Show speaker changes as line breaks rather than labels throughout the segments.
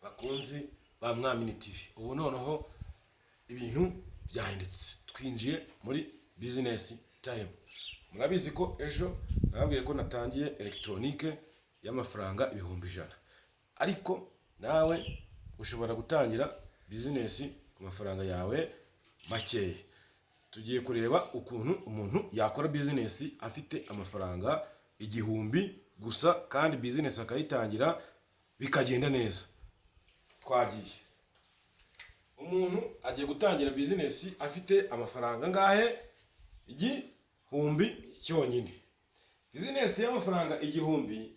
bakunzi ba Mwamini TV. Ubu noneho ibintu byahindutse, twinjiye muri business time. Murabizi ko ejo nababwiye ko natangiye electronique y'amafaranga 1,100, ariko nawe ushobora gutangira business ku mafaranga yawe makeya. Tugiye kureba ukuntu umuntu yakora business afite amafaranga 1,000 gusa, kandi business akayitangira bikagenda neza. Twagiye. Umuntu agiye gutangira business afite amafaranga ngahe? 1,000 cyonyine. Business y'amafaranga 1,000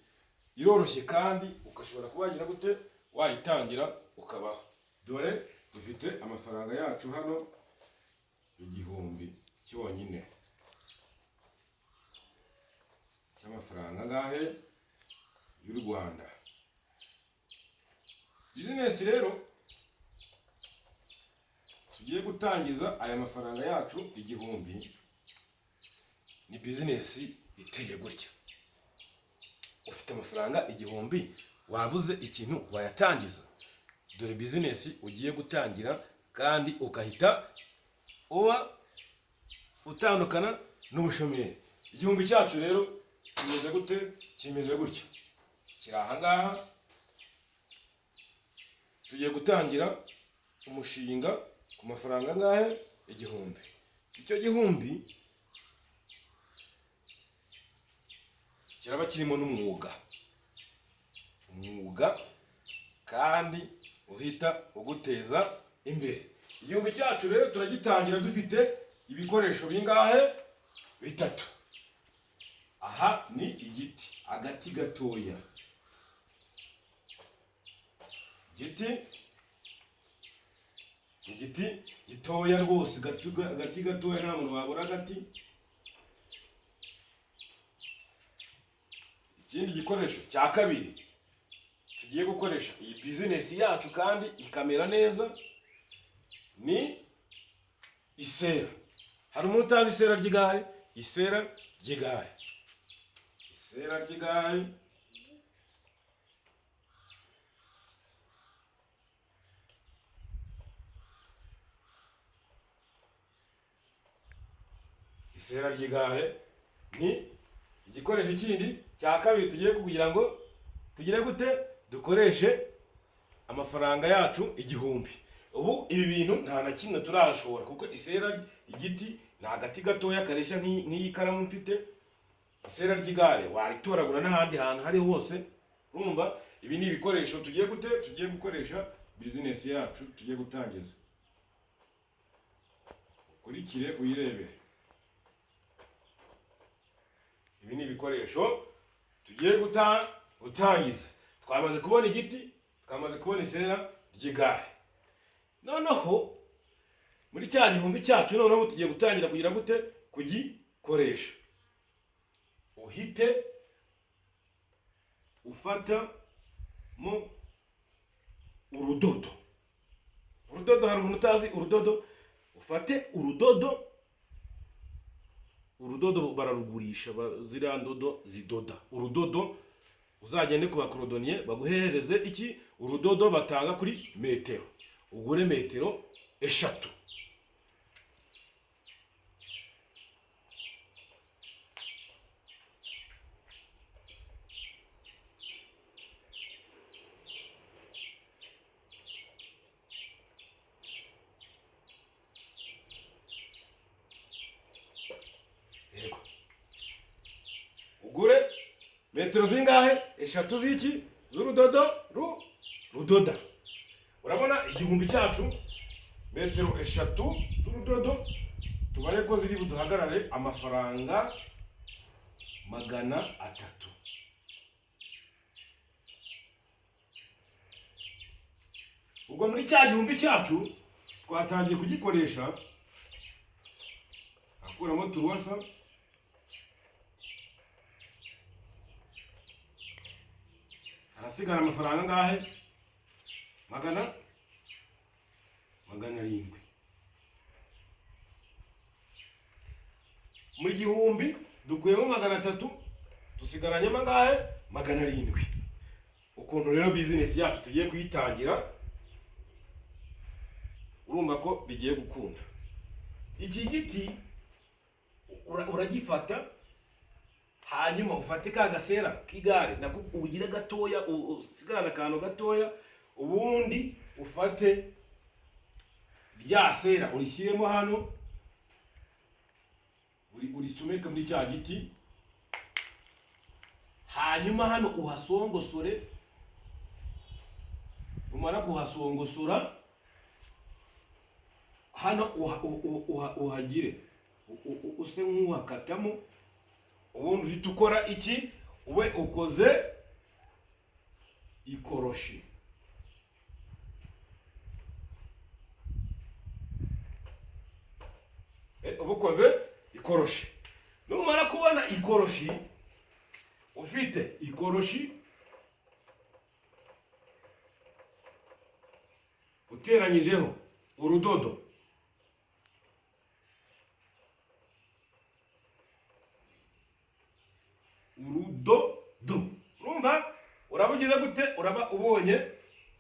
iroroshye, kandi ukashobora kubagira gute wayitangira ukabaho. Dore dufite amafaranga yacu hano 1,000 cyonyine. Cy'amafaranga ngahe y'u Rwanda. Business rero tugiye gutangiza aya mafaranga yacu 1,000 ni business iteye gutya. Ufite amafaranga 1,000 wabuze ikintu wayatangiza. Dore business ugiye gutangira, kandi ukahita uba utandukana n'ubushomeri. 1,000 cyacu rero kimeze gute? Kimeze gutya. Kiri aha ngaha. Tugiye gutangira umushinga ku mafaranga ngahe? 1,000. Icyo 1,000 kiraba kirimo n'umwuga. Umwuga kandi uhita uguteza imbere. 1,000 cyacu rero turagitangira dufite ibikoresho bingahe? 3. Aha ni igiti, agati gatoya. Igiti gitoya rwose, agati gatoya, nta muntu wabura agati. Ikindi gikoresho cya kabiri tugiye gukoresha iyi business yacu kandi ikamera neza ni isera. Hari umuntu utazi isera ry'igare? Isera ry'igare. Isera ry'igare isera ry'igare ni igikoresho kindi cya kabiri tugiye kugira ngo tugire gute dukoreshe amafaranga yacu 1,000. Ubu ibi bintu nta na kimwe turashobora, kuko isera igiti ni agati gatoya kareshya nk'iyi karamu mfite. Isera ry'igare waritoragura n'ahandi hantu hari hose. Urumva, ibi ni ibikoresho tugiye gute tugiye gukoresha business yacu tugiye gutangiza. Ukurikire uyirebe. Ibi ni ibikoresho tugiye gutangiza. Twamaze kubona igiti, twamaze kubona isera ry'igare. Noneho muri cya 1,000 cyacu noneho tugiye gutangira kugira gute kugikoresha. Uhite ufata mu urudodo. Urudodo, hari umuntu utazi urudodo? Ufate urudodo. Urudodo bararugurisha, ziriya ndodo zidoda. Urudodo uzagende ku bakorodoniye baguhereze iki? Urudodo batanga kuri metero. Ugure metero 3. Yego. Ugure metero zingahe? 3 z'iki? Z'urudodo rudoda. Urabona 1,000 cyacu, metero 3 z'urudodo, tubare ko ziri buduhagarare amafaranga 300. Ubwo muri cya 1,000 cyacu twatangiye kugikoresha. Akuramo turuwasa. Harasigara amafaranga ngahe? 700. Muri 1,000 dukuyemo 300, dusigaranye mangahe? 700. ukuntu rero business yacu tugiye kuyitangira, urumva ko bigiye gukunda. Iki giti uragifata, hanyuma ufate ka gasera k'igare nako ugire gatoya, usigarana akantu gatoya, ubundi ufate rya sera urishyiremo hano, urisumeke muri cya giti, hanyuma hano uhasongosore. Umara kuhasongosora hano uhagire use nk'uhakatamo, ubundi uhita ukora iki, ube ukoze ikoroshi. Uba ukoze ikoroshi. Numara kubona ikoroshi, ufite ikoroshi uteranyijeho urudodo, urumva urabugize gute, uraba ubonye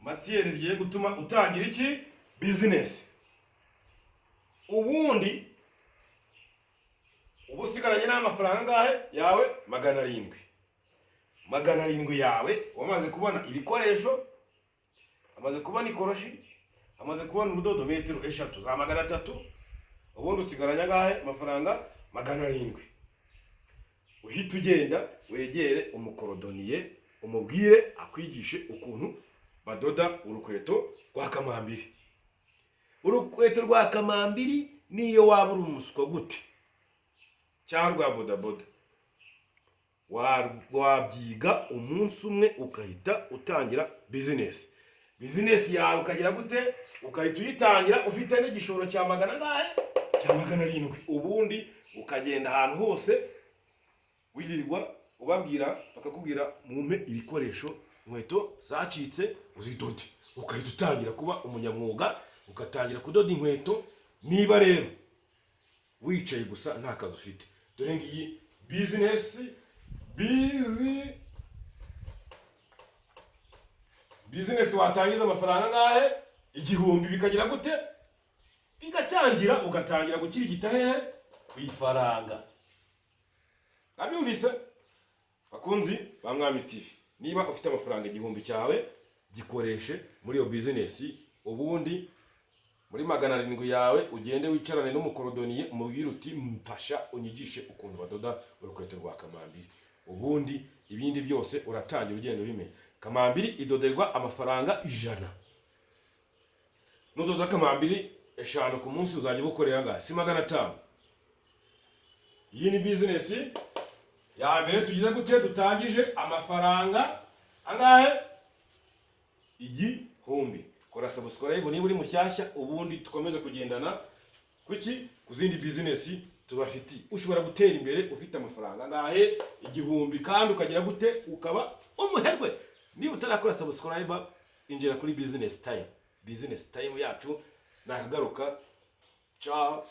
matiyeri zigiye gutuma utangira iki, business. Ubundi ubu usigaranye n'amafaranga angahe yawe? 700. 700 yawe wamaze kubona ibikoresho, amaze kubona ikoroshi, amaze kubona urudodo metero 3 za 300, ubundi usigaranye angahe? Amafaranga 700. Uhita ugenda wegere umukorodoniye, umubwire akwigishe ukuntu badoda urukweto rwa kamambiri. Urukweto rwa kamambiri niyo waba uri umuswa gute cyangwa bodaboda, wabyiga umunsi umwe ukahita utangira business. Business yawe ukagira gute, ukahita uyitangira ufite n'igishoro cya 700, ubundi ukagenda ahantu hose wirirwa ubabwira, bakakubwira mumpe ibikoresho, inkweto zacitse uzidode, ukahita utangira kuba umunyamwuga, ugatangira kudoda inkweto. Niba rero wicaye gusa nta kazi ufite, dore ngiyi business watangiza amafaranga angahe? 1000. Bikagira gute, bigatangira, ugatangira gukirigita hehe? Ku ifaranga. Nabyumvise bakunzi ba Mwami TV, niba ufite amafaranga 1000 cyawe, gikoreshe muri iyo business. Ubundi muri 700 yawe ugende wicarane n'umukorodoniye, umubwire uti mfasha unyigishe ukuntu badoda urukweto rwa kamambiri. Ubundi ibindi byose uratangira ugenda ubimenya. Kamambiri idoderwa amafaranga 100. Nudoda kamambiri 5 ku munsi uzajya ubukorera angahe? Si 500. Iyi ni business ya mbere tugize gute, dutangije amafaranga angahe? 1000. Kora subscribe niba uri mushyashya, ubundi tukomeze kugendana kuki ku zindi business tubafitiye. Ushobora gutera imbere ufite amafaranga angahe? 1000, kandi ukagira gute, ukaba umuherwe. Niba utarakora subscribe, injira kuri business time. Business time yacu nakagaruka. Ciao.